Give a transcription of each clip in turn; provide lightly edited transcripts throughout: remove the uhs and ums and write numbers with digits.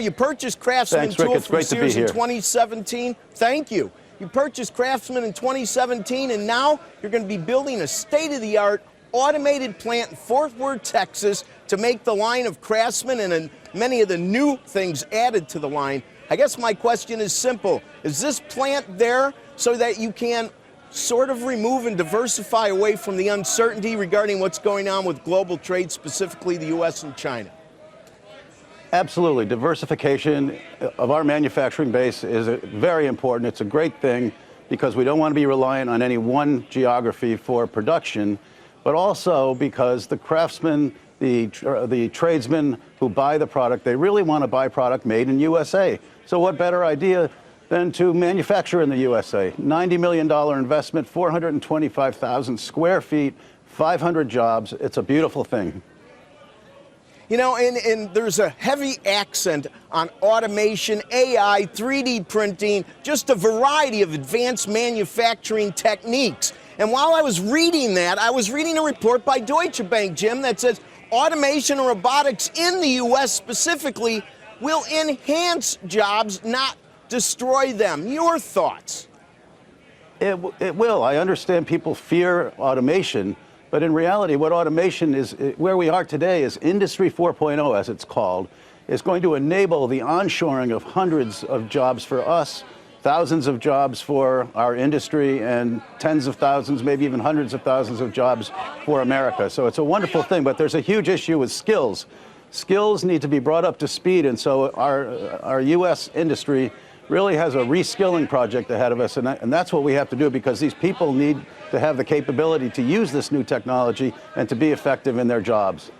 You purchased Craftsman Thanks, Rick. Tool It's from great to be Sears in here. 2017. Thank you. You purchased Craftsman in 2017, and now you're going to be building a state-of-the-art automated plant in Fort Worth, Texas, to make the line of Craftsman and many of the new things added to the line. I guess my question is simple. Is this plant there so that you can sort of remove and diversify away from the uncertainty regarding what's going on with global trade, specifically the U.S. and China? Absolutely. Diversification of our manufacturing base is very important. It's a great thing because we don't want to be reliant on any one geography for production, but also because the craftsmen, the tradesmen who buy the product, they really want to buy product made in USA. So what better idea than to manufacture in the USA? $90 million investment, 425,000 square feet, 500 jobs. It's a beautiful thing. You know, and there's a heavy accent on automation, AI, 3D printing, just a variety of advanced manufacturing techniques. And while I was reading that, I was reading a report by Deutsche Bank, Jim, that says automation and robotics in the U.S. specifically will enhance jobs, not destroy them. Your thoughts? It will. I understand people fear automation. But in reality, what automation is, where we are today is Industry 4.0, as it's called, is going to enable the onshoring of hundreds of jobs for us, thousands of jobs for our industry, and tens of thousands, maybe even hundreds of thousands of jobs for America. So it's a wonderful thing, but there's a huge issue with skills. Skills need to be brought up to speed, and so our U.S. industry really has a reskilling project ahead of us, and that's what we have to do, because these people need to have the capability to use this new technology and to be effective in their jobs.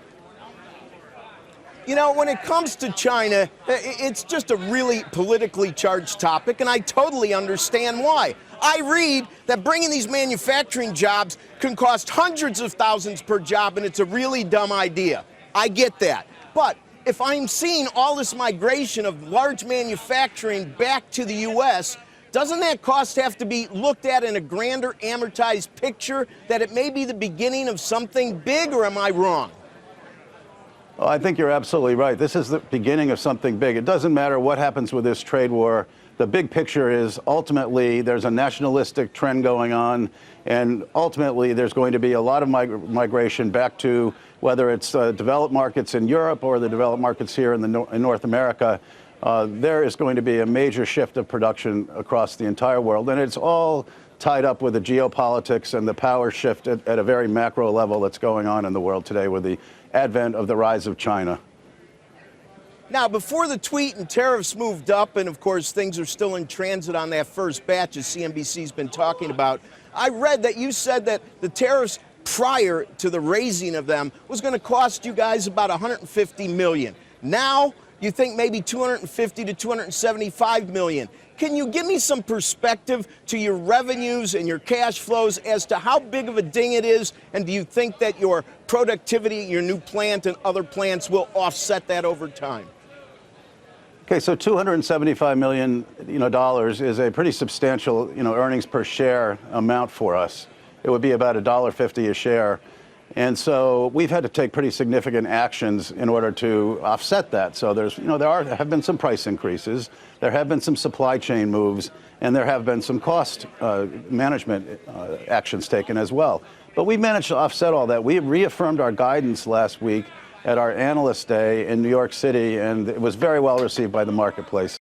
You know, when it comes to China, it's just a really politically charged topic, and I totally understand why. I read that bringing these manufacturing jobs can cost hundreds of thousands per job, and it's a really dumb idea. I get that. But if I'm seeing all this migration of large manufacturing back to the U.S., doesn't that cost have to be looked at in a grander amortized picture, that it may be the beginning of something big, or am I wrong? Oh, I think you're absolutely right. This is the beginning of something big. It doesn't matter what happens with this trade war. The big picture is ultimately there's a nationalistic trend going on, and ultimately there's going to be a lot of migration back to whether it's developed markets in Europe or the developed markets here in North America. There is going to be a major shift of production across the entire world, and it's all tied up with the geopolitics and the power shift at a very macro level that's going on in the world today with the advent of the rise of China. Now, before the tweet and tariffs moved up, and of course things are still in transit on that first batch, as CNBC's been talking about, I read that you said that the tariffs prior to the raising of them was going to cost you guys about $150 million. Now you think maybe $250 to $275 million. Can you give me some perspective to your revenues and your cash flows as to how big of a ding it is, and do you think that your productivity, your new plant and other plants will offset that over time? Okay, so $275 million, dollars is a pretty substantial, earnings per share amount for us. It would be about $1.50 a share. And so we've had to take pretty significant actions in order to offset that. So there have been some price increases, there have been some supply chain moves, and there have been some cost management actions taken as well. But we managed to offset all that. We reaffirmed our guidance last week at our Analyst Day in New York City, and it was very well received by the marketplace.